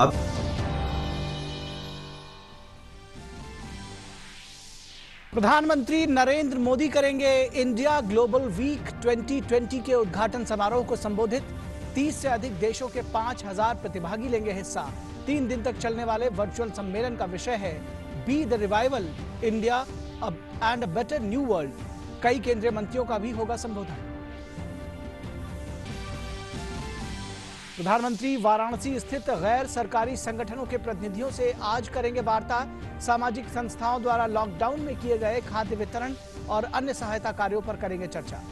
अब प्रधानमंत्री नरेंद्र मोदी करेंगे इंडिया ग्लोबल वीक 2020 के उद्घाटन समारोह को संबोधित। 30 से अधिक देशों के 5000 प्रतिभागी लेंगे हिस्सा। 3 दिन तक चलने वाले वर्चुअल सम्मेलन का विषय है be the revival India and a better new world. कई केंद्रीय मंत्रियों का भी होगा संबोधन। प्रधानमंत्री वाराणसी स्थित गैर सरकारी संगठनों के प्रतिनिधियों से आज करेंगे वार्ता। सामाजिक संस्थाओं द्वारा लॉकडाउन में किए गए खाद्य वितरण और अन्य सहायता कार्यों पर करेंगे चर्चा।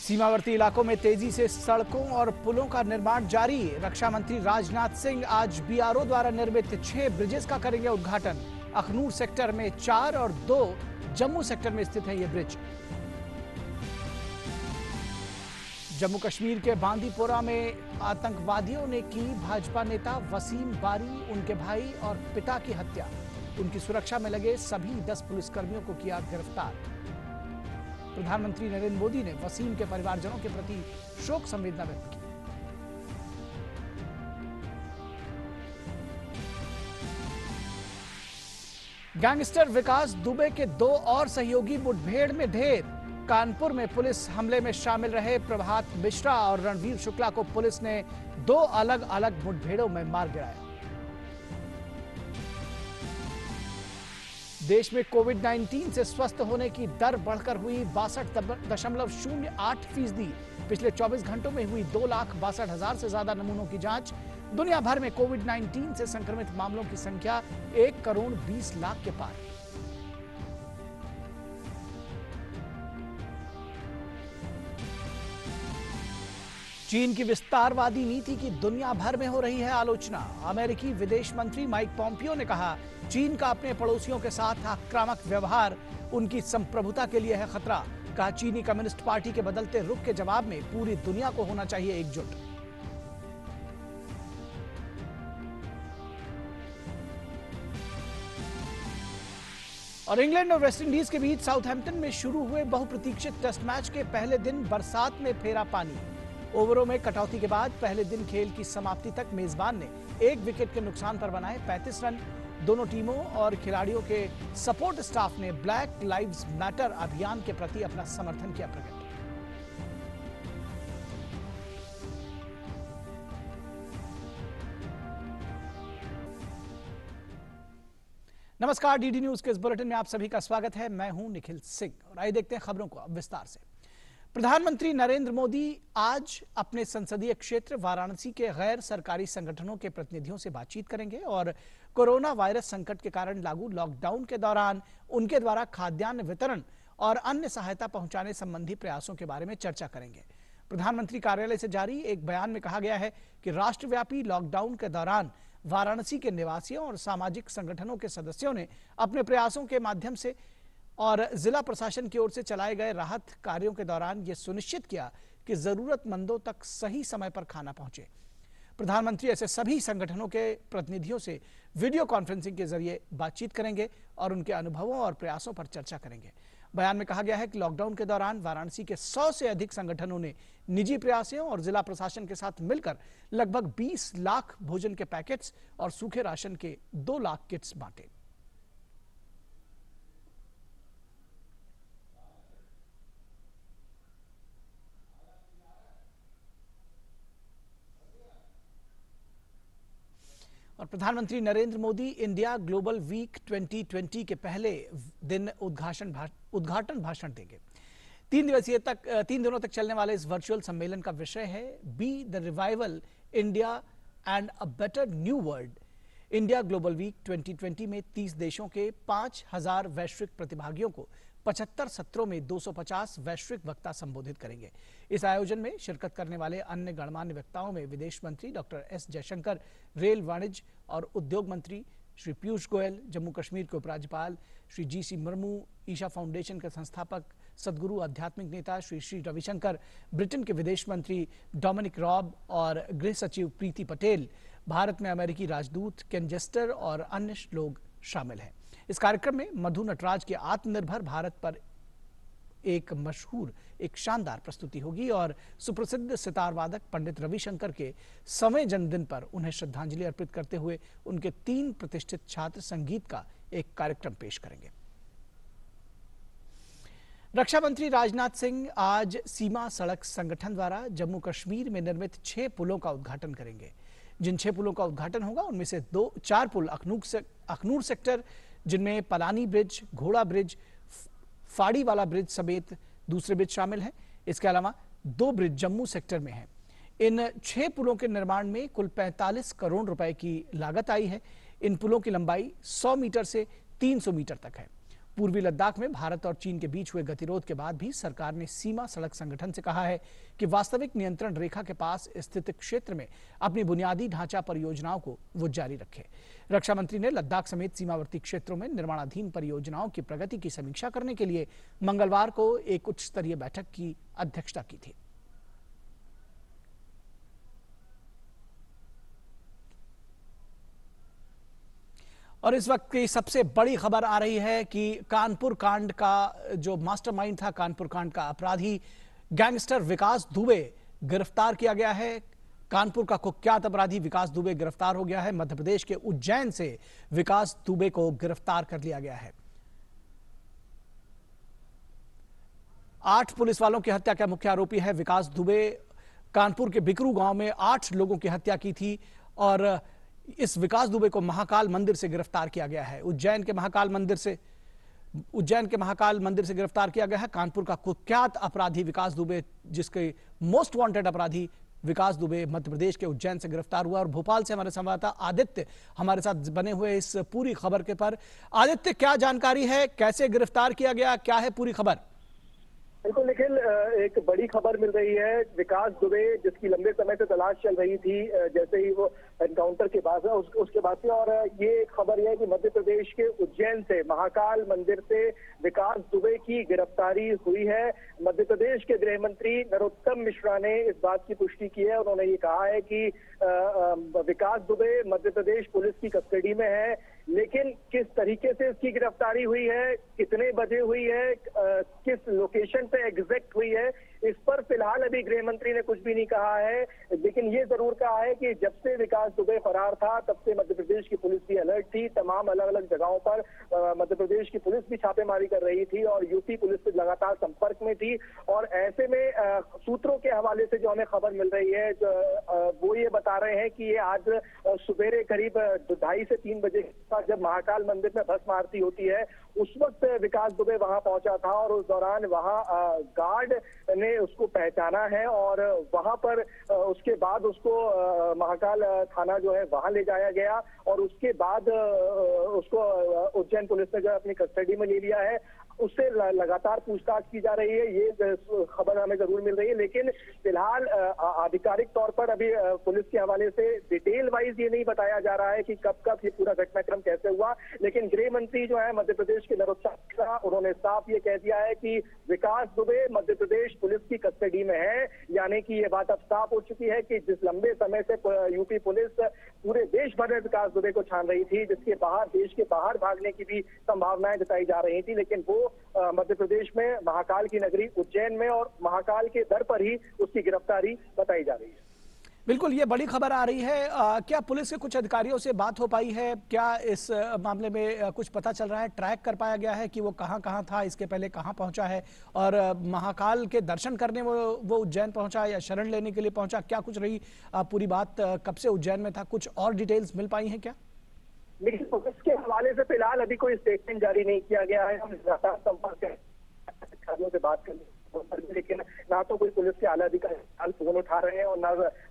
सीमावर्ती इलाकों में तेजी से सड़कों और पुलों का निर्माण जारी। रक्षा मंत्री राजनाथ सिंह आज बीआरओ द्वारा निर्मित 6 ब्रिजेस का करेंगे उद्घाटन। अखनूर सेक्टर में 4 और 2 जम्मू सेक्टर में स्थित है ये ब्रिज। जम्मू कश्मीर के बांदीपोरा में आतंकवादियों ने की भाजपा नेता वसीम बारी, उनके भाई और पिता की हत्या। उनकी सुरक्षा में लगे सभी 10 पुलिसकर्मियों को किया गिरफ्तार। प्रधानमंत्री नरेंद्र मोदी ने वसीम के परिवारजनों के प्रति शोक संवेदना व्यक्त की। गैंगस्टर विकास दुबे के 2 और सहयोगी मुठभेड़ में ढेर। कानपुर में पुलिस हमले में शामिल रहे प्रभात मिश्रा और रणवीर शुक्ला को पुलिस ने 2 अलग अलग मुठभेड़ों में मार गिराया। देश में कोविड-19 से स्वस्थ होने की दर बढ़कर हुई 62.08%। पिछले 24 घंटों में हुई 2,62,000 से ज्यादा नमूनों की जांच। दुनिया भर में कोविड-19 से संक्रमित मामलों की संख्या 1,20,00,000 के पार। चीन की विस्तारवादी नीति की दुनिया भर में हो रही है आलोचना। अमेरिकी विदेश मंत्री माइक पॉम्पियो ने कहा, चीन का अपने पड़ोसियों के साथ आक्रामक व्यवहार उनकी संप्रभुता के लिए है खतरा। कहा, चीनी कम्युनिस्ट पार्टी के बदलते रुख के जवाब में पूरी दुनिया को होना चाहिए एकजुट। और इंग्लैंड और वेस्टइंडीज के बीच साउथहैम्पटन में शुरू हुए बहुप्रतीक्षित टेस्ट मैच के पहले दिन बरसात में फेरा पानी। ओवरों में कटौती के बाद पहले दिन खेल की समाप्ति तक मेजबान ने 1 विकेट के नुकसान पर बनाए 35 रन। दोनों टीमों और खिलाड़ियों के सपोर्ट स्टाफ ने ब्लैक लाइव्स मैटर अभियान के प्रति अपना समर्थन किया प्रकट। नमस्कार, डीडी न्यूज के इस बुलेटिन में आप सभी का स्वागत है। मैं हूं निखिल सिंह और आइए देखते हैं खबरों को अब विस्तार से। प्रधानमंत्री नरेंद्र मोदी आज अपने संसदीय क्षेत्र वाराणसी के गैर सरकारी संगठनों के प्रतिनिधियों से बातचीत करेंगे और कोरोना वायरस संकट के कारण लागू लॉकडाउन के दौरान उनके द्वारा खाद्यान्न वितरण और अन्य सहायता पहुंचाने संबंधी प्रयासों के बारे में चर्चा करेंगे। प्रधानमंत्री कार्यालय से जारी एक बयान में कहा गया है कि राष्ट्रव्यापी लॉकडाउन के दौरान वाराणसी के निवासियों और सामाजिक संगठनों के सदस्यों ने अपने प्रयासों के माध्यम से और जिला प्रशासन की ओर से चलाए गए राहत कार्यों के दौरान यह सुनिश्चित किया कि जरूरतमंदों तक सही समय पर खाना पहुंचे। प्रधानमंत्री ऐसे सभी संगठनों के प्रतिनिधियों से वीडियो कॉन्फ्रेंसिंग के जरिए बातचीत करेंगे और उनके अनुभवों और प्रयासों पर चर्चा करेंगे। बयान में कहा गया है कि लॉकडाउन के दौरान वाराणसी के 100 से अधिक संगठनों ने निजी प्रयासों और जिला प्रशासन के साथ मिलकर लगभग 20 लाख भोजन के पैकेट्स और सूखे राशन के 2 लाख किट्स बांटे। और प्रधानमंत्री Narendra Modi India global week 2020 के पहले दिन उद्घाटन भाषण देंगे। 3 दिनों तक चलने वाले इस वर्चुअल सम्मेलन का विषय है be the revival India and a better new world. India global week 2020 में 30 देशों के 5,000 वैश्विक प्रतिभागियों को 75 सत्रों में 250 वैश्विक वक्ता संबोधित करेंगे। इस आयोजन में शिरकत करने वाले अन्य गणमान्य वक्ताओं में विदेश मंत्री डॉक्टर एस जयशंकर, रेल वाणिज्य और उद्योग मंत्री श्री पीयूष गोयल, जम्मू कश्मीर के उपराज्यपाल श्री GC मुर्मू, ईशा फाउंडेशन के संस्थापक सदगुरु आध्यात्मिक नेता श्री रविशंकर, ब्रिटेन के विदेश मंत्री डोमिनिक रॉब और गृह सचिव प्रीति पटेल, भारत में अमेरिकी राजदूत केन जेस्टर और अन्य लोग शामिल हैं। इस कार्यक्रम में मधु नटराज के आत्मनिर्भर भारत पर एक शानदार प्रस्तुति होगी और सुप्रसिद्ध सितार वादक पंडित रविशंकर के 100वें जन्मदिन पर उन्हें श्रद्धांजलि अर्पित करते हुए उनके 3 प्रतिष्ठित छात्र संगीत का एक कार्यक्रम पेश करेंगे। रक्षा मंत्री राजनाथ सिंह आज सीमा सड़क संगठन द्वारा जम्मू कश्मीर में निर्मित 6 पुलों का उद्घाटन करेंगे। जिन 6 पुलों का उद्घाटन होगा उनमें से 4 पुल अखनूर सेक्टर, जिनमें पलानी ब्रिज, घोड़ा ब्रिज, फाड़ी वाला ब्रिज समेत दूसरे ब्रिज शामिल हैं। इसके अलावा 2 ब्रिज जम्मू सेक्टर में हैं। इन 6 पुलों के निर्माण में कुल 45 करोड़ रुपए की लागत आई है। इन पुलों की लंबाई 100 मीटर से 300 मीटर तक है। पूर्वी लद्दाख में भारत और चीन के बीच हुए गतिरोध के बाद भी सरकार ने सीमा सड़क संगठन से कहा है कि वास्तविक नियंत्रण रेखा के पास स्थित क्षेत्र में अपनी बुनियादी ढांचा परियोजनाओं को वो जारी रखे। रक्षा मंत्री ने लद्दाख समेत सीमावर्ती क्षेत्रों में निर्माणाधीन परियोजनाओं की प्रगति की समीक्षा करने के लिए मंगलवार को एक उच्च स्तरीय बैठक की अध्यक्षता की थी। और इस वक्त की सबसे बड़ी खबर आ रही है कि कानपुर कांड का जो मास्टरमाइंड था, कानपुर कांड का अपराधी गैंगस्टर विकास दुबे गिरफ्तार किया गया है। कानपुर का कुख्यात अपराधी विकास दुबे गिरफ्तार हो गया है। मध्य प्रदेश के उज्जैन से विकास दुबे को गिरफ्तार कर लिया गया है। 8 पुलिस वालों की हत्या का मुख्य आरोपी है विकास दुबे। कानपुर के बिकरू गांव में 8 लोगों की हत्या की थी और इस विकास दुबे को महाकाल मंदिर से गिरफ्तार किया गया है। उज्जैन के महाकाल मंदिर से गिरफ्तार किया गया है। कानपुर का कुख्यात अपराधी विकास दुबे, जिसके मोस्ट वांटेड अपराधी विकास दुबे मध्य प्रदेश के उज्जैन से गिरफ्तार हुआ। और भोपाल से हमारे संवाददाता आदित्य हमारे साथ बने हुए इस पूरी खबर के पर। आदित्य, क्या जानकारी है, कैसे गिरफ्तार किया गया, क्या है पूरी खबर? बिल्कुल निखिल, एक बड़ी खबर मिल रही है। विकास दुबे, जिसकी लंबे समय से तलाश चल रही थी जैसे ही वो एनकाउंटर के बाद उसके बाद से, और ये खबर है कि मध्य प्रदेश के उज्जैन से महाकाल मंदिर से विकास दुबे की गिरफ्तारी हुई है। मध्य प्रदेश के गृह मंत्री नरोत्तम मिश्रा ने इस बात की पुष्टि की है। उन्होंने ये कहा है कि विकास दुबे मध्य प्रदेश पुलिस की कस्टडी में है, लेकिन किस तरीके से इसकी गिरफ्तारी हुई है, कितने बजे हुई है, किस लोकेशन पे एग्जैक्ट हुई है, इस पर फिलहाल अभी गृह मंत्री ने कुछ भी नहीं कहा है। लेकिन ये जरूर कहा है कि जब से विकास दुबे फरार था तब से मध्य प्रदेश की पुलिस भी अलर्ट थी। तमाम अलग अलग जगहों पर मध्य प्रदेश की पुलिस भी छापेमारी कर रही थी और यूपी पुलिस से लगातार संपर्क में थी। और ऐसे में सूत्रों के हवाले से जो हमें खबर मिल रही है वो ये बता रहे हैं कि ये आज सुबेरे करीब 2:30 से 3 बजे जब महाकाल मंदिर में भस्म आरती होती है उस वक्त विकास दुबे वहां पहुंचा था और उस दौरान वहां गार्ड ने उसको पहचाना है और वहां पर उसके बाद उसको महाकाल थाना जो है वहां ले जाया गया और उसके बाद उसको उज्जैन पुलिस ने जो अपनी कस्टडी में ले लिया है। उससे लगातार पूछताछ की जा रही है, ये खबर हमें जरूर मिल रही है। लेकिन फिलहाल आधिकारिक तौर पर अभी पुलिस के हवाले से डिटेल वाइज ये नहीं बताया जा रहा है कि कब कब ये पूरा घटनाक्रम कैसे हुआ। लेकिन गृह मंत्री जो है मध्य प्रदेश के नरोत्तम मिश्रा, उन्होंने साफ ये कह दिया है कि विकास दुबे मध्य प्रदेश पुलिस की कस्टडी में है। यानी कि ये बात अब साफ हो चुकी है कि जिस लंबे समय से यूपी पुलिस पूरे देश भर में विकास दुबे को छान रही थी, जिसके बाहर देश के बाहर भागने की भी संभावनाएं जताई जा रही थी, लेकिन वो मध्य प्रदेश में महाकाल की नगरी उज्जैन में और महाकाल के दर पर ही उसकी गिरफ्तारी बताई जा रही है। बिल्कुल, ये बड़ी खबर आ रही है। क्या पुलिस के कुछ अधिकारियों से बात हो पाई है? क्या इस मामले में कुछ पता चल रहा है, ट्रैक कर पाया गया है कि वो कहां कहां था, इसके पहले कहां पहुंचा है और महाकाल के दर्शन करने वो उज्जैन पहुंचा या शरण लेने के लिए पहुंचा? क्या कुछ रही पूरी बात, कब से उज्जैन में था, कुछ और डिटेल्स मिल पाई हैं क्या? लेकिन पुलिस के हवाले से फिलहाल अभी कोई स्टेटमेंट जारी नहीं किया गया है। हम लगातार संपर्क अधिकारियों से बात करने, लेकिन ना तो कोई पुलिस के आला अधिकारी फोन उठा रहे हैं और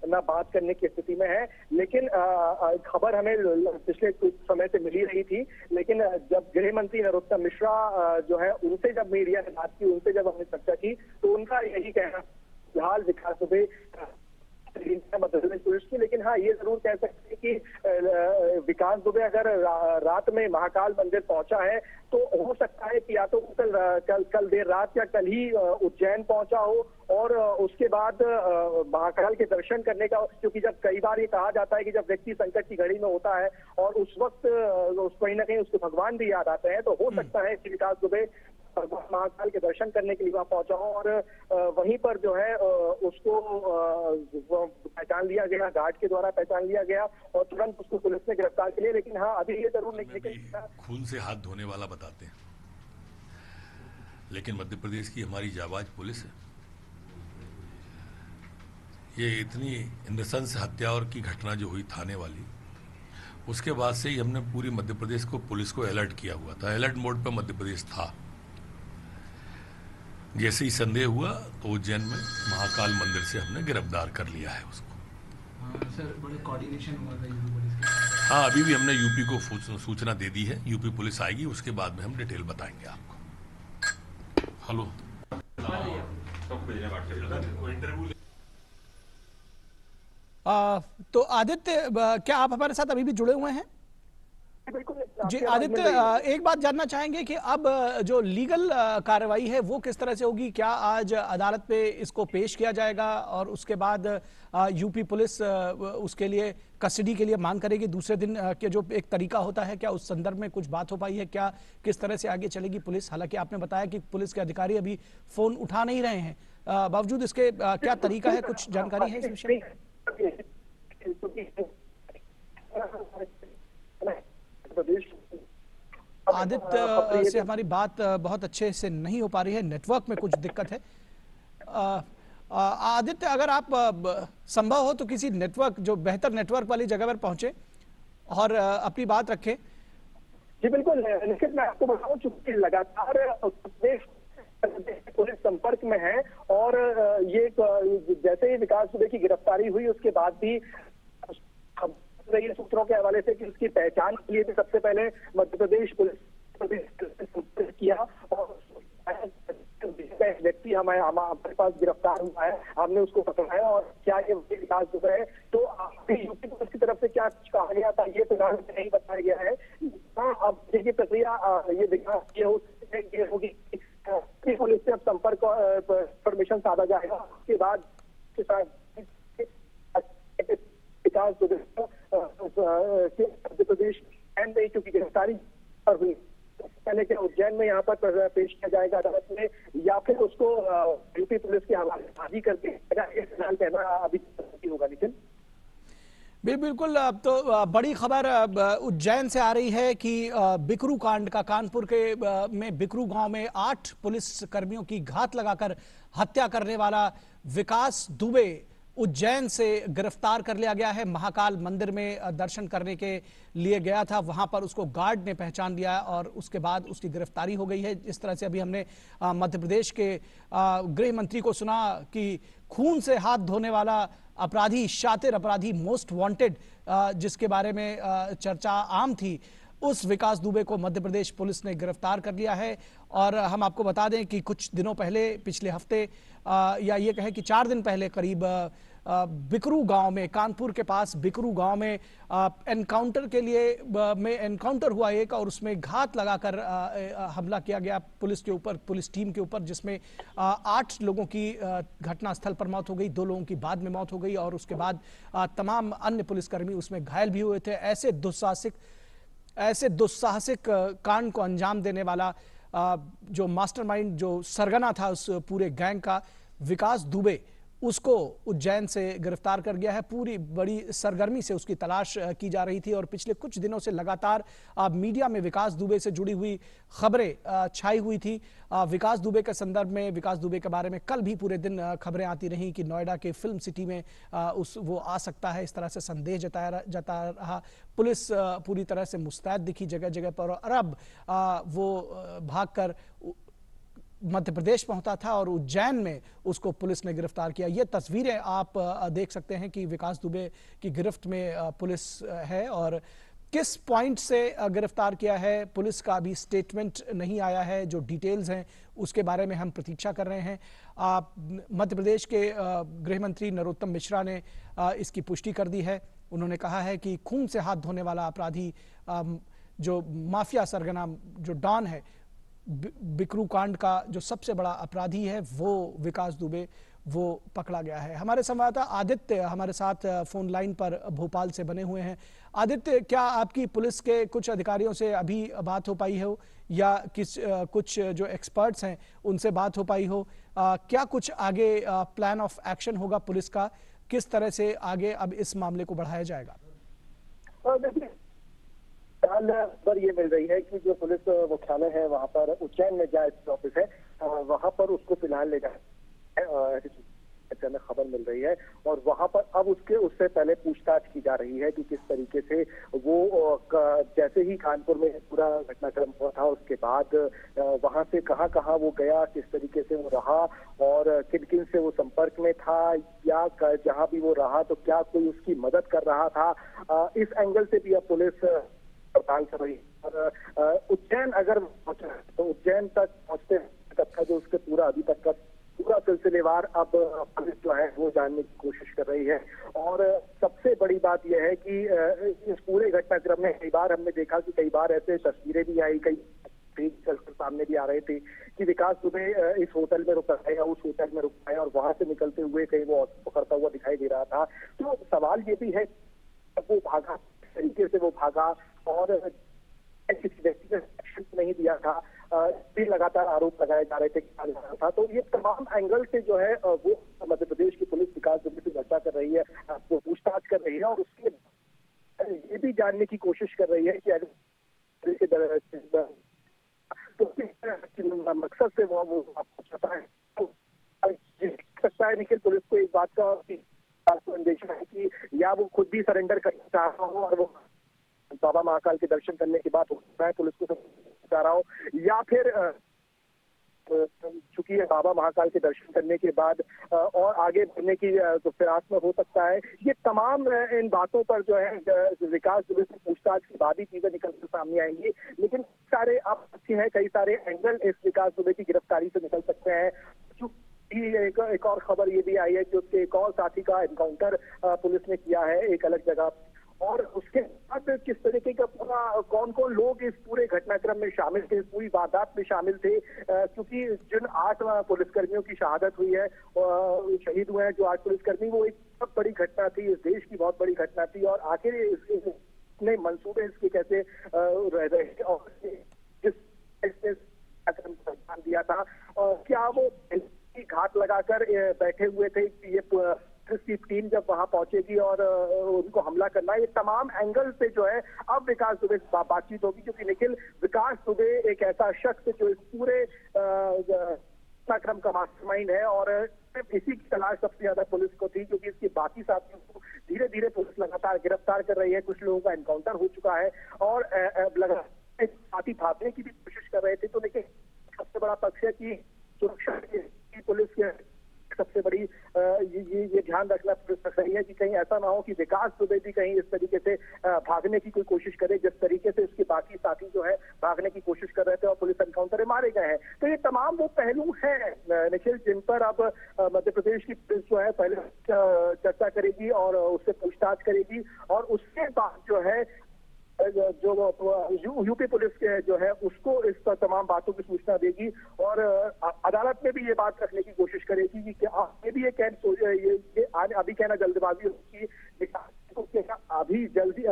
ना बात करने की स्थिति में है। लेकिन खबर हमें पिछले कुछ समय से मिल ही रही थी, लेकिन जब गृह मंत्री नरोत्तम मिश्रा जो है उनसे जब मीडिया ने बात की, उनसे जब हमने चर्चा की तो उनका यही कहना फिलहाल विकास दुबे मध्य प्रदेश पुलिस की। लेकिन हाँ, ये जरूर कह सकते हैं कि विकास दुबे अगर रात में महाकाल मंदिर पहुंचा है तो हो सकता है कि या तो कल देर रात या कल ही उज्जैन पहुंचा हो और उसके बाद महाकाल के दर्शन करने का, क्योंकि जब कई बार ये कहा जाता है कि जब व्यक्ति संकट की घड़ी में होता है और उस वक्त कहीं ना कहीं उसको भगवान भी याद आते हैं, तो हो सकता है कि विकास दुबे भगवान महाकाल के दर्शन करने के लिए वहां पहुंचा और वहीं पर जो है उसको पहचान लिया गया, गार्ड के द्वारा पहचान लिया गया और तुरंत उसको पुलिस ने गिरफ्तार कर लिया। लेकिन हाँ, अभी ये जरूर नहीं खून से हाथ धोने वाला बताते हैं, लेकिन मध्य प्रदेश की हमारी जाबाज पुलिस है, ये इतनी नृशंस हत्या और की घटना जो हुई थाने वाली, उसके बाद से ही हमने पूरी मध्य प्रदेश को पुलिस को अलर्ट किया हुआ था। अलर्ट मोड पर मध्य प्रदेश था। जैसे ही संदेह हुआ तो उज्जैन में महाकाल मंदिर से हमने गिरफ्तार कर लिया है उसको। सर, बड़े कोऑर्डिनेशन हुआ था यूपी पुलिस के साथ। हाँ, अभी भी हमने यूपी को सूचना दे दी है। यूपी पुलिस आएगी, उसके बाद में हम डिटेल बताएंगे आपको। हेलो, तो आदित्य, क्या आप हमारे साथ अभी भी जुड़े हुए हैं? जी आदित्य, एक बात जानना चाहेंगे कि अब जो लीगल कार्रवाई है वो किस तरह से होगी? क्या आज अदालत पे इसको पेश किया जाएगा और उसके बाद यूपी पुलिस उसके लिए कस्टडी के लिए मांग करेगी दूसरे दिन के जो एक तरीका होता है? क्या उस संदर्भ में कुछ बात हो पाई है? क्या किस तरह से आगे चलेगी पुलिस? हालांकि आपने बताया कि पुलिस के अधिकारी अभी फोन उठा नहीं रहे हैं, बावजूद इसके क्या तरीका है? कुछ जानकारी है इस विषय में? आदित्य से हमारी बात बहुत अच्छे से नहीं हो पा रही है, नेटवर्क में कुछ दिक्कत है। आदित्य, अगर आप संभव हो तो किसी नेटवर्क, जो बेहतर नेटवर्क वाली जगह पर पहुंचे और अपनी बात रखें। जी बिल्कुल निखिल, मैं आपको बताऊं, चूंकि लगातार पुलिस संपर्क में है और ये जैसे ही विकास दुबे की गिरफ्तारी हुई उसके बाद भी रही सूत्रों के हवाले से कि उसकी पहचान के लिए भी सबसे पहले मध्य प्रदेश पुलिस संपर्क किया और व्यक्ति हमारे पास गिरफ्तार हुआ है, हमने उसको पकड़ाया और क्या ये विकास दुबे है, तो यूपी पुलिस की तरफ से क्या कहा गया था ये फिलहाल नहीं बताया गया है। हाँ, अब देखिए प्रक्रिया ये विकास ये होगी, पुलिस से अब संपर्क इंफॉर्मेशन साधा जाएगा, उसके बाद विकास दुबे मध्य प्रदेश क्योंकि गिरफ्तारी हुई पहले क्या उज्जैन में यहाँ पर पेश किया जाएगा अदालत में, या फिर उसको यूपी पुलिस के हवाले करके फिलहाल कहना अभी होगा। लेकिन बिल्कुल, अब तो बड़ी खबर उज्जैन से आ रही है कि बिकरू कांड का, कानपुर के में बिकरू गांव में 8 पुलिस कर्मियों की घात लगाकर हत्या करने वाला विकास दुबे उज्जैन से गिरफ्तार कर लिया गया है। महाकाल मंदिर में दर्शन करने के लिए गया था, वहां पर उसको गार्ड ने पहचान लिया और उसके बाद उसकी गिरफ्तारी हो गई है। इस तरह से अभी हमने मध्य प्रदेश के गृह मंत्री को सुना कि खून से हाथ धोने वाला अपराधी, शातिर अपराधी, मोस्ट वांटेड, जिसके बारे में चर्चा आम थी, उस विकास दुबे को मध्य प्रदेश पुलिस ने गिरफ्तार कर लिया है। और हम आपको बता दें कि कुछ दिनों पहले, पिछले हफ्ते या ये कहें कि 4 दिन पहले करीब बिकरू गांव में, कानपुर के पास बिकरू गांव में एनकाउंटर के लिए एनकाउंटर हुआ एक, और उसमें घात लगाकर हमला किया गया पुलिस के ऊपर, पुलिस टीम के ऊपर, जिसमें 8 लोगों की घटनास्थल पर मौत हो गई, 2 लोगों की बाद में मौत हो गई और उसके बाद तमाम अन्य पुलिसकर्मी उसमें घायल भी हुए थे। ऐसे दुस्साहसिक कांड को अंजाम देने वाला जो मास्टरमाइंड, जो सरगना था उस पूरे गैंग का, विकास दुबे, उसको उज्जैन से गिरफ्तार कर गया है। पूरी बड़ी सरगर्मी से उसकी तलाश की जा रही थी और पिछले कुछ दिनों से लगातार मीडिया में विकास दुबे से जुड़ी हुई खबरें छाई हुई थी। विकास दुबे के संदर्भ में, विकास दुबे के बारे में कल भी पूरे दिन खबरें आती रही कि नोएडा के फिल्म सिटी में वो आ सकता है, इस तरह से संदेह जताया रहा। पुलिस पूरी तरह से मुस्तैद दिखी जगह जगह पर, और अब वो भागकर मध्य प्रदेश पहुंचा था और उज्जैन में उसको पुलिस ने गिरफ्तार किया। ये तस्वीरें आप देख सकते हैं कि विकास दुबे की गिरफ्त में पुलिस है और किस पॉइंट से गिरफ्तार किया है, पुलिस का अभी स्टेटमेंट नहीं आया है। जो डिटेल्स हैं उसके बारे में हम प्रतीक्षा कर रहे हैं। मध्य प्रदेश के गृह मंत्री नरोत्तम मिश्रा ने इसकी पुष्टि कर दी है। उन्होंने कहा है कि खून से हाथ धोने वाला अपराधी, जो माफिया सरगना, जो डॉन है, बिकरू कांड का जो सबसे बड़ा अपराधी है, वो विकास दुबे, वो पकड़ा गया है। हमारे संवाददाता आदित्य हमारे साथ फोन लाइन पर भोपाल से बने हुए हैं। आदित्य, क्या आपकी पुलिस के कुछ अधिकारियों से अभी बात हो पाई हो या कुछ जो एक्सपर्ट्स हैं उनसे बात हो पाई हो? क्या कुछ आगे प्लान ऑफ एक्शन होगा पुलिस का? किस तरह से आगे अब इस मामले को बढ़ाया जाएगा? देखिए, खबर ये मिल रही है कि जो पुलिस मुख्यालय है वहां पर उज्जैन में जहाँ ऑफिस है वहां पर उसको फिलहाल ले जाए में खबर मिल रही है और वहां पर अब उससे पहले पूछताछ की जा रही है कि किस तरीके से वो जैसे ही कानपुर में पूरा घटनाक्रम हुआ था उसके बाद वहां से कहां कहां वो गया, किस तरीके से वो रहा और किन किन से वो संपर्क में था या जहां भी वो रहा तो क्या कोई उसकी मदद कर रहा था। इस एंगल से भी अब पुलिस पड़ताल कर रही है और उज्जैन अगर पहुंचा तो उज्जैन तक पहुंचते तक का जो उसके पूरा अभी तक का पूरा सिलसिलेवार अब पुलिस जो है वो जानने की कोशिश कर रही है। और सबसे बड़ी बात यह है कि इस पूरे घटनाक्रम में कई बार हमने देखा कि कई बार ऐसे तस्वीरें भी आई, कई सामने भी आ रहे थे कि विकास दुबे इस होटल में रुका है या उस होटल में रुका है और वहां से निकलते हुए कहीं वो ऑटो पकड़ता हुआ दिखाई दे रहा था। तो सवाल ये भी है वो भागा, किस तरीके से वो भागा और किसी व्यक्ति ने एक्शन नहीं दिया था, भी लगातार आरोप लगाए जा रहे थे कि था। तो ये तमाम एंगल से जो है वो मध्य प्रदेश की पुलिस विकास दुबे से चर्चा कर रही है, वो पूछताछ कर रही है और उसके ये भी जानने की कोशिश कर रही है कि तो मकसद से वो पता है तो सकता है निखिल पुलिस को एक बात का अंदेशा है कि या वो खुद भी सरेंडर करना चाह रहा हो और वो बाबा महाकाल के दर्शन करने के बाद हो सकता है पुलिस को चाह रहा हो या फिर चूंकि बाबा महाकाल के दर्शन करने के बाद और आगे बढ़ने की तो फिराक में हो सकता है। ये तमाम इन बातों पर जो है विकास दुबे से पूछताछ के बाद ही चीजें निकल कर सामने आएंगी, लेकिन सारे अब अच्छे हैं, कई सारे एंगल इस विकास दुबे की गिरफ्तारी से निकल सकते हैं। एक और खबर ये भी आई है कि उसके एक और साथी का एनकाउंटर पुलिस ने किया है एक अलग जगह और उसके बाद किस तरीके का पूरा कौन कौन लोग इस पूरे घटनाक्रम में शामिल थे, इस पूरी वारदात में शामिल थे, क्योंकि जिन 8 पुलिसकर्मियों की शहादत हुई है, शहीद हुए हैं जो 8 पुलिसकर्मी, वो एक बहुत बड़ी घटना थी, इस देश की बहुत बड़ी घटना थी और आखिर इसने मंसूबे इसके कैसे रह रहे और जिस ध्यान दिया था और क्या वो घाट लगाकर बैठे हुए थे कि ये की टीम जब वहां पहुंचेगी और उनको हमला करना, ये तमाम एंगल से जो है अब विकास दुबे से बातचीत होगी क्योंकि निखिल विकास दुबे एक ऐसा शख्स जो इस पूरे घटनाक्रम का मास्टरमाइंड है और इसी की तलाश सबसे ज्यादा पुलिस को थी क्योंकि इसके बाकी साथियों को धीरे धीरे पुलिस लगातार गिरफ्तार कर रही है। कुछ लोगों का एनकाउंटर हो चुका है और लगातार साथी भागने की भी कोशिश कर रहे थे। तो लेकिन सबसे बड़ा पक्ष है कि सुरक्षा की पुलिस के सबसे बड़ी ये ध्यान रखना रख रही है कि कहीं ऐसा ना हो कि विकास दुबे भी कहीं इस तरीके से भागने की कोई कोशिश करे जिस तरीके से उसके बाकी साथी जो है भागने की कोशिश कर रहे थे और पुलिस एनकाउंटर में मारे गए हैं। तो ये तमाम वो पहलू हैं निखिल जिन पर अब मध्य प्रदेश की पुलिस जो है पहले चर्चा करेगी और उससे पूछताछ करेगी और उसके बाद जो है जो यूपी पुलिस के जो है उसको इस पर तमाम बातों की सूचना देगी और अदालत में भी ये बात रखने की कोशिश करेगी कि ये भी ये अभी कहना जल्दबाजी होगी अभी जल्दी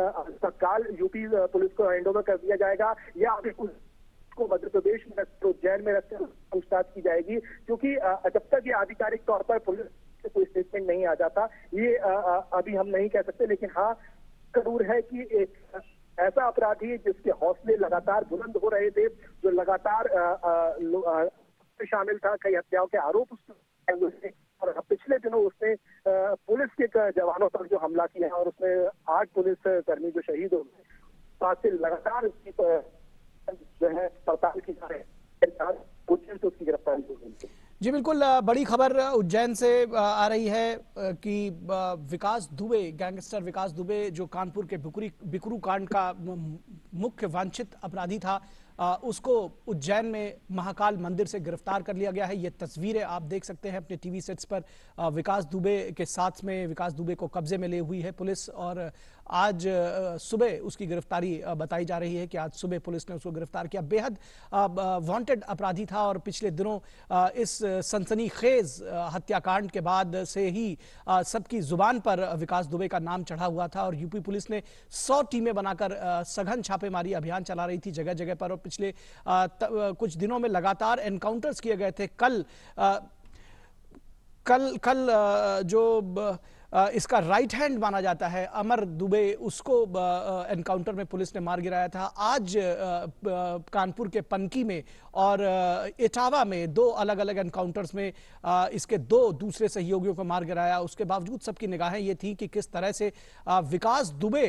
तत्काल यूपी पुलिस को हैंडओवर कर दिया जाएगा या अभी को मध्य प्रदेश में उज्जैन में रखकर पूछताछ की जाएगी क्योंकि जब तक ये आधिकारिक तौर पर पुलिस से कोई स्टेटमेंट नहीं आ जाता ये अभी हम नहीं कह सकते। लेकिन हाँ जरूर है कि एक ऐसा अपराधी जिसके हौसले लगातार बुलंद हो रहे थे, जो लगातार शामिल था, कई हत्याओं के आरोप उसके और पिछले दिनों उसने पुलिस के जवानों पर जो हमला किया और उसमें 8 पुलिस कर्मी जो शहीद हो गए, साथ से लगातार उसकी जो है पड़ताल की जा रही है तो उसकी गिरफ्तारी हो गई। जी बिल्कुल, बड़ी खबर उज्जैन से आ रही है कि विकास दुबे, गैंगस्टर विकास दुबे जो कानपुर के बिकुरू कांड का मुख्य वांछित अपराधी था, उसको उज्जैन में महाकाल मंदिर से गिरफ्तार कर लिया गया है। ये तस्वीरें आप देख सकते हैं अपने टीवी सेट्स पर। विकास दुबे के साथ में विकास दुबे को कब्जे में ले हुई है पुलिस, और आज सुबह उसकी गिरफ्तारी बताई जा रही है कि आज सुबह पुलिस ने उसको गिरफ्तार किया। बेहद वांटेड अपराधी था और पिछले दिनों इस सनसनीखेज हत्याकांड के बाद से ही सबकी जुबान पर विकास दुबे का नाम चढ़ा हुआ था और यूपी पुलिस ने 100 टीमें बनाकर सघन छापेमारी अभियान चला रही थी जगह जगह पर। और पिछले कुछ दिनों में लगातार एनकाउंटर्स किए गए थे। कल जो इसका राइट हैंड माना जाता है अमर दुबे, उसको एनकाउंटर में पुलिस ने मार गिराया था। आज कानपुर के पनकी में और इटावा में 2 अलग अलग एनकाउंटर्स में इसके 2 दूसरे सहयोगियों को मार गिराया। उसके बावजूद सबकी निगाहें ये थी कि किस तरह से विकास दुबे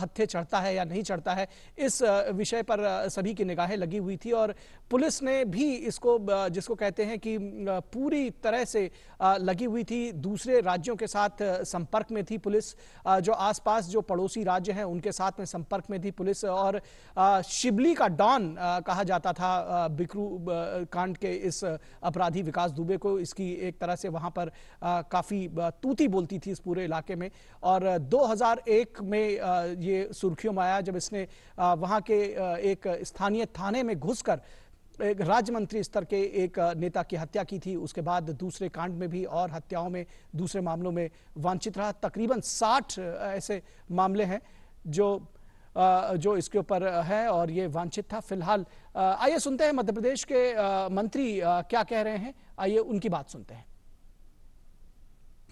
हत्थे चढ़ता है या नहीं चढ़ता है, इस विषय पर सभी की निगाहें लगी हुई थी। और पुलिस ने भी इसको, जिसको कहते हैं कि पूरी तरह से लगी हुई थी, दूसरे राज्यों के साथ संपर्क में थी पुलिस, जो आसपास जो पड़ोसी राज्य हैं उनके साथ में संपर्क में थी पुलिस। और शिबली का डॉन कहा जाता था बिकरू कांड के इस अपराधी विकास दुबे को। इसकी एक तरह से वहां पर काफी तूती बोलती थी इस पूरे इलाके में। और 2001 में ये सुर्खियों में आया जब इसने वहां के एक स्थानीय थाने में घुसकर एक राज्य मंत्री स्तर के एक नेता की हत्या की थी। उसके बाद दूसरे कांड में भी और हत्याओं में, दूसरे मामलों में वांछित रहा। तकरीबन 60 ऐसे मामले हैं जो इसके ऊपर है और ये वांछित था। फिलहाल आइए सुनते हैं मध्य प्रदेश के मंत्री क्या कह रहे हैं, आइए उनकी बात सुनते हैं।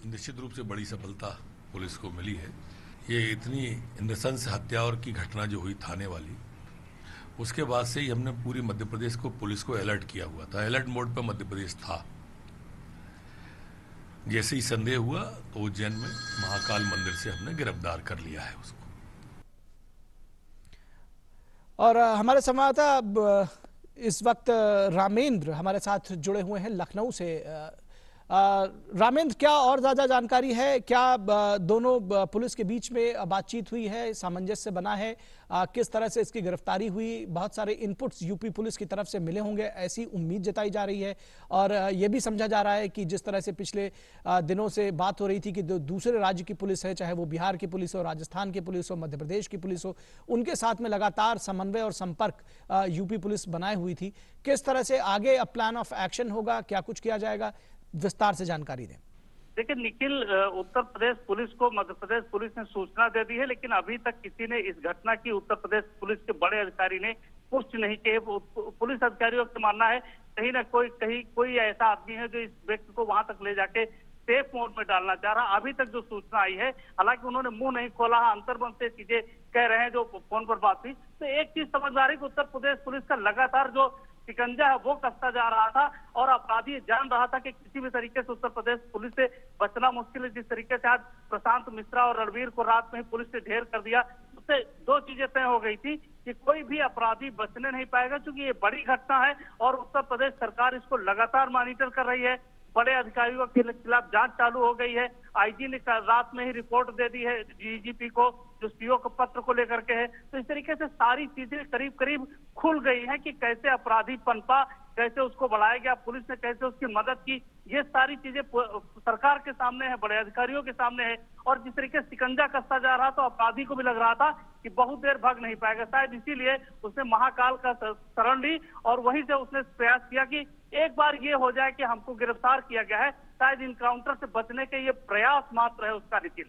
निश्चित रूप से बड़ी सफलता पुलिस को मिली है। ये इतनी नृशंस हत्या और की घटना जो हुई थाने वाली, उसके बाद से ही हमने पूरी मध्य प्रदेश को, पुलिस को अलर्ट किया हुआ था। अलर्ट मोड पर मध्य प्रदेश था। जैसे ही संदेह हुआ तो उज्जैन में महाकाल मंदिर से हमने गिरफ्तार कर लिया है उसको। और हमारे संवाददाता इस वक्त रामेंद्र हमारे साथ जुड़े हुए हैं लखनऊ से। रामेंद्र, क्या और ज्यादा जानकारी है? क्या दोनों पुलिस के बीच में बातचीत हुई है, सामंजस्य बना है? किस तरह से इसकी गिरफ्तारी हुई? बहुत सारे इनपुट्स यूपी पुलिस की तरफ से मिले होंगे, ऐसी उम्मीद जताई जा रही है। और यह भी समझा जा रहा है कि जिस तरह से पिछले दिनों से बात हो रही थी कि दूसरे राज्य की पुलिस है, चाहे वो बिहार की पुलिस हो, राजस्थान की पुलिस हो, मध्य प्रदेश की पुलिस हो, उनके साथ में लगातार समन्वय और संपर्क यूपी पुलिस बनाए हुई थी। किस तरह से आगे अब प्लान ऑफ एक्शन होगा, क्या कुछ किया जाएगा, विस्तार से जानकारी दें। देखिए निखिल, उत्तर प्रदेश पुलिस को मध्य प्रदेश पुलिस ने सूचना दे दी है, लेकिन अभी तक किसी ने इस घटना की उत्तर प्रदेश पुलिस के बड़े अधिकारी ने पुष्टि नहीं की है। पुलिस अधिकारियों का मानना है कहीं कोई ऐसा आदमी है जो इस व्यक्ति को वहां तक ले जाके सेफ मोड में डालना चाह रहा। अभी तक जो सूचना आई है, हालांकि उन्होंने मुंह नहीं खोला, अंतर्मन से चीजें कह रहे हैं जो फोन पर बात हुई। तो एक चीज समझ आ रही कि उत्तर प्रदेश पुलिस का लगातार जो शिकंजा है वो कसता जा रहा था और अपराधी जान रहा था कि किसी भी तरीके से उत्तर प्रदेश पुलिस से बचना मुश्किल है। जिस तरीके से आज प्रशांत मिश्रा और रणवीर को रात में ही पुलिस ने ढेर कर दिया, उससे 2 चीजें तय हो गई थी कि कोई भी अपराधी बचने नहीं पाएगा, क्योंकि ये बड़ी घटना है और उत्तर प्रदेश सरकार इसको लगातार मॉनिटर कर रही है। बड़े अधिकारियों के खिलाफ जांच चालू हो गई है। आईजी ने रात में ही रिपोर्ट दे दी है डीजीपी को, जो सीओ के पत्र को लेकर के है। तो इस तरीके से सारी चीजें करीब करीब खुल गई हैं कि कैसे अपराधी पनपा, कैसे उसको बढ़ाया गया, पुलिस ने कैसे उसकी मदद की, ये सारी चीजें सरकार के सामने है, बड़े अधिकारियों के सामने है। और जिस तरीके से शिकंजा कसता जा रहा तो अपराधी को भी लग रहा था कि बहुत देर भाग नहीं पाएगा। शायद इसीलिए उसने महाकाल का शरण ली और वहीं से उसने प्रयास किया कि एक बार ये हो जाए कि हमको गिरफ्तार किया गया है, शायद इनकाउंटर से बचने के ये प्रयास मात्र है उसका। निखिल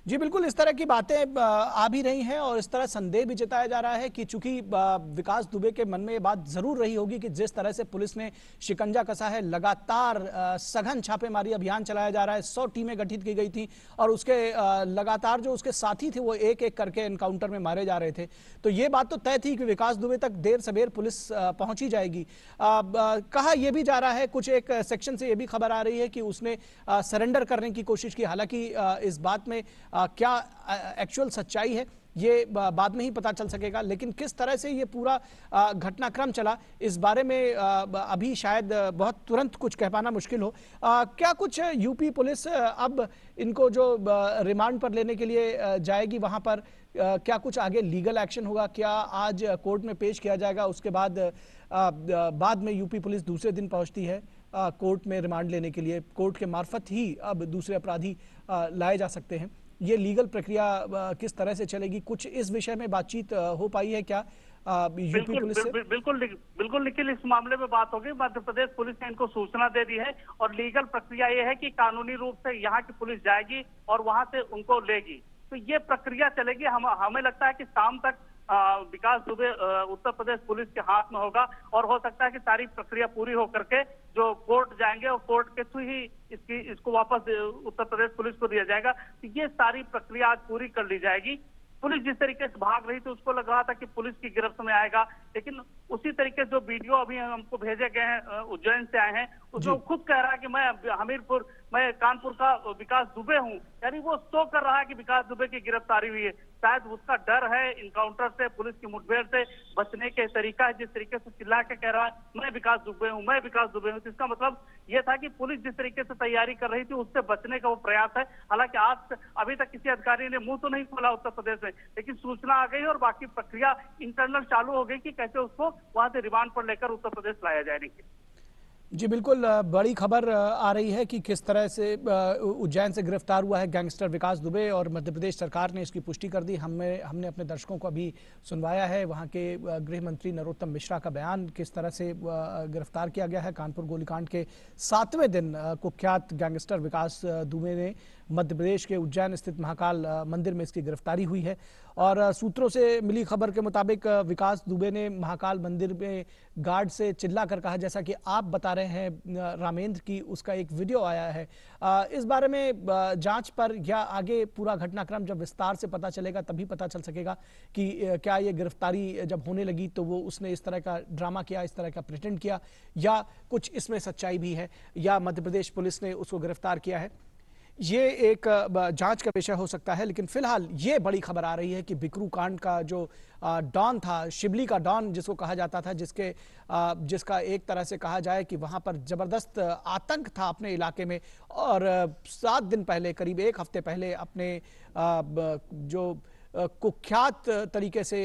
जी बिल्कुल, इस तरह की बातें आ भी रही हैं और इस तरह संदेह भी जताया जा रहा है कि चूंकि विकास दुबे के मन में ये बात जरूर रही होगी कि जिस तरह से पुलिस ने शिकंजा कसा है, लगातार सघन छापेमारी अभियान चलाया जा रहा है, 100 टीमें गठित की गई थी और उसके लगातार जो उसके साथी थे वो एक एक करके एनकाउंटर में मारे जा रहे थे। तो ये बात तो तय थी कि विकास दुबे तक देर सवेर पुलिस पहुंची जाएगी। कहा यह भी जा रहा है, कुछ एक सेक्शन से यह भी खबर आ रही है कि उसने सरेंडर करने की कोशिश की। हालांकि इस बात में क्या एक्चुअल सच्चाई है ये बाद में ही पता चल सकेगा। लेकिन किस तरह से ये पूरा घटनाक्रम चला, इस बारे में अभी शायद बहुत तुरंत कुछ कह पाना मुश्किल हो। क्या कुछ यूपी पुलिस अब इनको जो रिमांड पर लेने के लिए जाएगी, वहां पर क्या कुछ आगे लीगल एक्शन होगा? क्या आज कोर्ट में पेश किया जाएगा, उसके बाद में यूपी पुलिस दूसरे दिन पहुंचती है कोर्ट में रिमांड लेने के लिए? कोर्ट के मार्फत ही अब दूसरे अपराधी लाए जा सकते हैं। ये लीगल प्रक्रिया किस तरह से चलेगी, कुछ इस विषय में बातचीत हो पाई है क्या यूपी पुलिस से? बिल्कुल निखिल, इस मामले में बात होगी। मध्य प्रदेश पुलिस ने इनको सूचना दे दी है और लीगल प्रक्रिया ये है कि कानूनी रूप से यहाँ की पुलिस जाएगी और वहां से उनको लेगी। तो ये प्रक्रिया चलेगी। हमें लगता है कि शाम तक विकास दुबे उत्तर प्रदेश पुलिस के हाथ में होगा और हो सकता है कि सारी प्रक्रिया पूरी होकर के जो कोर्ट जाएंगे और कोर्ट के थ्रू ही इसको वापस उत्तर प्रदेश पुलिस को दिया जाएगा। तो ये सारी प्रक्रिया आज पूरी कर ली जाएगी। पुलिस जिस तरीके से भाग रही थी उसको लग रहा था कि पुलिस की गिरफ्त में आएगा, लेकिन उसी तरीके से जो वीडियो अभी हमको भेजे गए हैं, उज्जैन से आए हैं, उसमें खुद कह रहा है कि मैं कानपुर का विकास दुबे हूं। यानी वो शो कर रहा है कि विकास दुबे की गिरफ्तारी हुई है। शायद उसका डर है इनकाउंटर से, पुलिस की मुठभेड़ से बचने के तरीका है। जिस तरीके से चिल्ला के कह रहा है मैं विकास दुबे हूं, मैं विकास दुबे हूं, तो इसका मतलब यह था कि पुलिस जिस तरीके से तैयारी कर रही थी उससे बचने का वो प्रयास है। हालांकि आज अभी तक किसी अधिकारी ने मुंह तो नहीं खोला उत्तर प्रदेश में, लेकिन सूचना आ गई और बाकी प्रक्रिया इंटरनल चालू हो गई कि कैसे उसको वहां से रिमांड पर लेकर उत्तर प्रदेश लाया जाएगा। जी बिल्कुल, बड़ी खबर आ रही है कि किस तरह से उज्जैन से गिरफ्तार हुआ है गैंगस्टर विकास दुबे और मध्य प्रदेश सरकार ने इसकी पुष्टि कर दी। हमने अपने दर्शकों को अभी सुनवाया है वहां के गृह मंत्री नरोत्तम मिश्रा का बयान, किस तरह से गिरफ्तार किया गया है। कानपुर गोलीकांड के 7वें दिन कुख्यात गैंगस्टर विकास दुबे ने मध्य प्रदेश के उज्जैन स्थित महाकाल मंदिर में इसकी गिरफ्तारी हुई है। और सूत्रों से मिली खबर के मुताबिक विकास दुबे ने महाकाल मंदिर में गार्ड से चिल्ला कर कहा, जैसा कि आप बता रहे हैं रामेंद्र, की उसका एक वीडियो आया है। इस बारे में जांच पर या आगे पूरा घटनाक्रम जब विस्तार से पता चलेगा तभी पता चल सकेगा कि क्या ये गिरफ्तारी जब होने लगी तो वो उसने इस तरह का ड्रामा किया, इस तरह का प्रिटेंड किया, या कुछ इसमें सच्चाई भी है, या मध्य प्रदेश पुलिस ने उसको गिरफ्तार किया है। ये एक जांच का विषय हो सकता है। लेकिन फिलहाल ये बड़ी खबर आ रही है कि बिकरू कांड का जो डॉन था, शिबली का डॉन जिसको कहा जाता था, जिसका एक तरह से कहा जाए कि वहां पर जबरदस्त आतंक था अपने इलाके में, और 7 दिन पहले, करीब 1 हफ्ते पहले, अपने जो कुख्यात तरीके से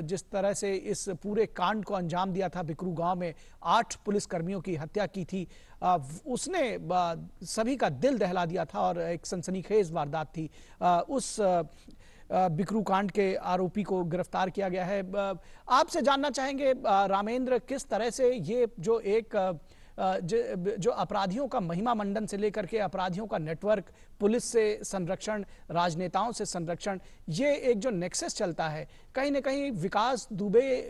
जिस तरह से इस पूरे कांड को अंजाम दिया था, बिकरू गांव में 8 पुलिसकर्मियों की हत्या की थी, उसने सभी का दिल दहला दिया था और एक सनसनीखेज वारदात थी। उस बिकरू कांड के आरोपी को गिरफ्तार किया गया है। आपसे जानना चाहेंगे रामेंद्र, किस तरह से ये जो एक जो अपराधियों का महिमा मंडन से लेकर के अपराधियों का नेटवर्क, पुलिस से संरक्षण, राजनेताओं से संरक्षण, ये एक जो नेक्सस चलता है, कहीं ना कहीं विकास दुबे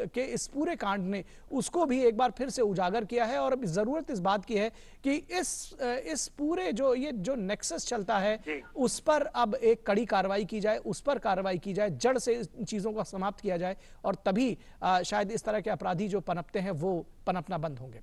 के इस पूरे कांड ने उसको भी एक बार फिर से उजागर किया है। और अब जरूरत इस बात की है कि इस पूरे जो नेक्सस चलता है उस पर अब एक कड़ी कार्रवाई की जाए, उस पर कार्रवाई की जाए, जड़ से चीजों को समाप्त किया जाए, और तभी शायद इस तरह के अपराधी जो पनपते हैं वो पनपना बंद होंगे।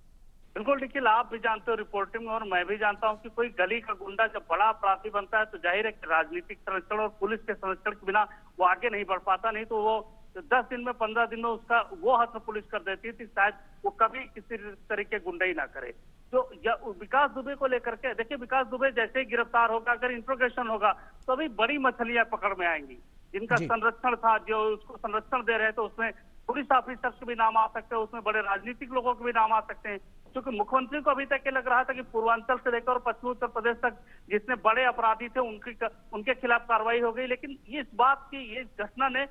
बिल्कुल निखिल, आप भी जानते हो रिपोर्टिंग में और मैं भी जानता हूं कि कोई गली का गुंडा जब बड़ा अपराधी बनता है तो जाहिर है कि राजनीतिक संरक्षण और पुलिस के संरक्षण के बिना वो आगे नहीं बढ़ पाता। नहीं तो वो 10 दिन में, 15 दिन में उसका वो हद पुलिस कर देती थी, शायद वो कभी किसी तरह के गुंडे ही ना करे। तो विकास दुबे को लेकर के देखिए, विकास दुबे जैसे ही गिरफ्तार होगा, अगर इंट्रोगेशन होगा तो अभी बड़ी मछलियां पकड़ में आएंगी। जिनका संरक्षण था, जो उसको संरक्षण दे रहे थे, उसमें पुलिस ऑफिसर के भी नाम आ सकते हैं, उसमें बड़े राजनीतिक लोगों के भी नाम आ सकते हैं। क्योंकि मुख्यमंत्री को अभी तक ये लग रहा था कि पूर्वांचल से लेकर और पश्चिमी उत्तर प्रदेश तक जितने बड़े अपराधी थे उनके खिलाफ कार्रवाई हो गई। लेकिन इस बात की ये घटना ने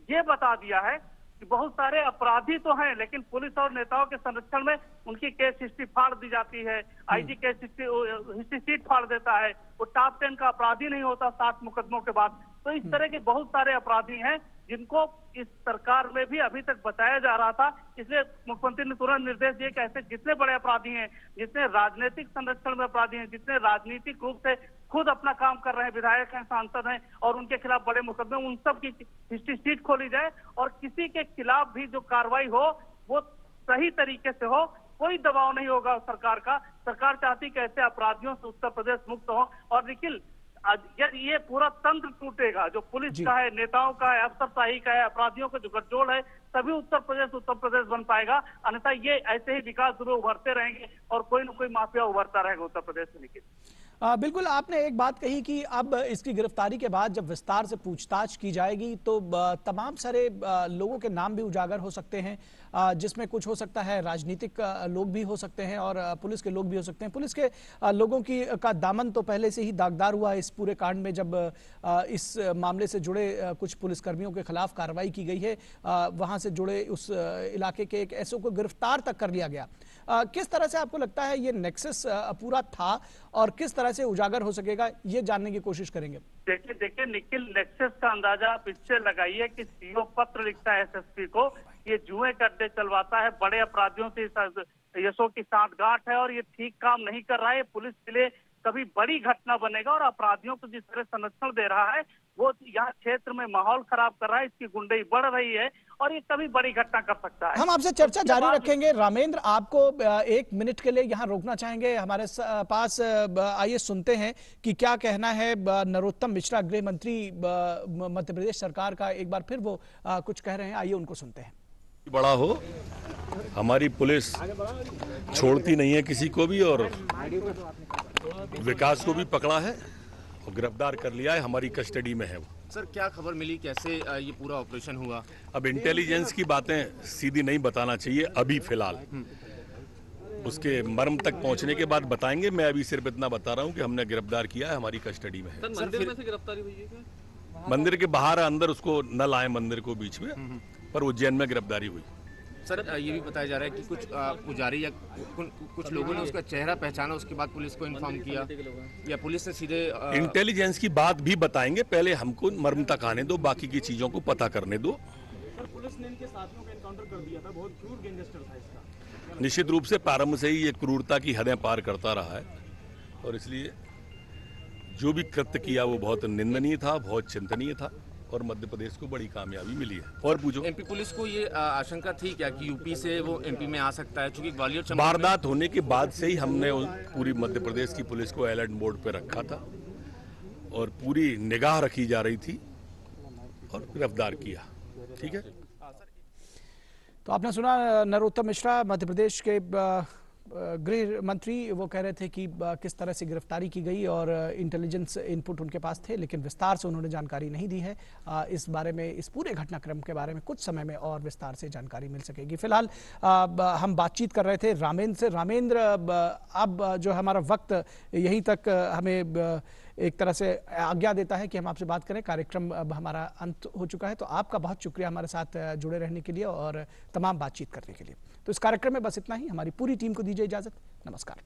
ये बता दिया है कि बहुत सारे अपराधी तो हैं, लेकिन पुलिस और नेताओं के संरक्षण में उनकी केस हिस्ट्री फाड़ दी जाती है। आईजी केस हिस्ट्री शीट फाड़ देता है, वो टॉप 10 का अपराधी नहीं होता 7 मुकदमों के बाद। तो इस तरह के बहुत सारे अपराधी हैं जिनको इस सरकार में भी अभी तक बताया जा रहा था। इसलिए मुख्यमंत्री ने तुरंत निर्देश दिए कि ऐसे जितने बड़े अपराधी हैं, जितने राजनीतिक संरक्षण में अपराधी हैं, जितने राजनीतिक रूप से खुद अपना काम कर रहे हैं, विधायक हैं, सांसद हैं और उनके खिलाफ बड़े मुकदमे, उन सब की हिस्ट्री शीट खोली जाए और किसी के खिलाफ भी जो कार्रवाई हो वो सही तरीके से हो। कोई दबाव नहीं होगा सरकार का। सरकार चाहती कि ऐसे अपराधियों से उत्तर प्रदेश मुक्त हो। और निखिल, ये पूरा तंत्र टूटेगा, जो पुलिस का है, नेताओं का है, अफसरशाही का है, अपराधियों का जो गठजोड़ है, तभी उत्तर प्रदेश बन पाएगा। अन्यथा ये ऐसे ही विकास दुबे उभरते रहेंगे और कोई न कोई माफिया उभरता रहेगा उत्तर प्रदेश में। निखिल, बिल्कुल, आपने एक बात कही कि अब इसकी गिरफ्तारी के बाद जब विस्तार से पूछताछ की जाएगी तो तमाम सारे लोगों के नाम भी उजागर हो सकते हैं, जिसमें कुछ हो सकता है राजनीतिक लोग भी हो सकते हैं और पुलिस के लोग भी हो सकते हैं। पुलिस के लोगों का दामन तो पहले से ही दागदार हुआ है इस पूरे कांड में, जब इस मामले से जुड़े कुछ पुलिसकर्मियों के खिलाफ कार्रवाई की गई है, वहां से जुड़े उस इलाके के एक एसओ को गिरफ्तार तक कर लिया गया। किस तरह से आपको लगता है ये नेक्सस पूरा था और किस तरह से उजागर हो सकेगा, ये जानने की कोशिश करेंगे। देखिए निखिल, नेक्सस का अंदाजा आप इससे लगाइए कि सीओ पत्र लिखता है एसएसपी को, ये जुए का अड्डे चलवाता है, बड़े अपराधियों से यशो की सांठगांठ है और ये ठीक काम नहीं कर रहा है। पुलिस के लिए कभी बड़ी घटना बनेगा और अपराधियों को जिस तरह संरक्षण दे रहा है वो यहाँ क्षेत्र में माहौल खराब कर रहा है, इसकी गुंडई बढ़ रही है और ये कभी बड़ी घटना कर सकता है। हम आपसे चर्चा जारी रखेंगे। रामेंद्र, आपको 1 मिनट के लिए यहाँ रोकना चाहेंगे हमारे पास। आइए सुनते हैं कि क्या कहना है नरोत्तम मिश्रा, गृह मंत्री मध्य प्रदेश सरकार का। एक बार फिर वो कुछ कह रहे हैं, आइए उनको सुनते हैं। बड़ा हो, हमारी पुलिस छोड़ती नहीं है किसी को भी और विकास को भी पकड़ा है और गिरफ्तार कर लिया है, हमारी कस्टडी में है वो। सर, क्या खबर मिली, कैसे ये पूरा ऑपरेशन हुआ? अब इंटेलिजेंस की बातें सीधी नहीं बताना चाहिए अभी फिलहाल, उसके मर्म तक पहुंचने के बाद बताएंगे। मैं अभी सिर्फ इतना बता रहा हूं कि हमने गिरफ्तार किया है, हमारी कस्टडी में है। सर, मंदिर में से गिरफ्तारी हुई है क्या? मंदिर के बाहर अंदर उसको न लाए मंदिर को बीच में, पर उज्जैन में गिरफ्तारी हुई। सर, ये भी बताया जा रहा है कि कुछ पुजारी या कुछ लोगों ने उसका चेहरा पहचाना, उसके बाद पुलिस को इन्फॉर्म किया या पुलिस ने सीधे इंटेलिजेंस की बात भी बताएंगे, पहले हमको मर्म तक आने दो, बाकी की चीजों को पता करने दो। सर, पुलिस ने इनके साथियों का एनकाउंटर कर दिया था, बहुत क्रूर गैंगस्टर था इसका। निश्चित रूप से प्रारंभ से ही ये क्रूरता की हदें पार करता रहा है और इसलिए जो भी कृत्य किया वो बहुत निंदनीय था, बहुत चिंतनीय था और मध्य प्रदेश को बड़ी कामयाबी मिली है। और पूछो, एमपी पुलिस को ये आशंका थी क्या कि यूपी से वो एमपी में आ सकता है? क्योंकि ग्वालियर वारदात होने के बाद से ही हमने पूरी मध्य प्रदेश की पुलिस को अलर्ट मोड पे रखा था और पूरी निगाह रखी जा रही थी और गिरफ्तार किया। ठीक है, तो आपने सुना नरोत्तम मिश्रा, मध्य प्रदेश के गृह मंत्री, वो कह रहे थे कि किस तरह से गिरफ्तारी की गई और इंटेलिजेंस इनपुट उनके पास थे, लेकिन विस्तार से उन्होंने जानकारी नहीं दी है। इस बारे में, इस पूरे घटनाक्रम के बारे में कुछ समय में और विस्तार से जानकारी मिल सकेगी। फिलहाल हम बातचीत कर रहे थे रामेंद्र से। रामेंद्र, अब जो हमारा वक्त यहीं तक हमें एक तरह से आज्ञा देता है कि हम आपसे बात करें, कार्यक्रम अब हमारा अंत हो चुका है। तो आपका बहुत शुक्रिया हमारे साथ जुड़े रहने के लिए और तमाम बातचीत करने के लिए। तो इस कार्यक्रम में बस इतना ही। हमारी पूरी टीम को दीजिए इजाजत। नमस्कार।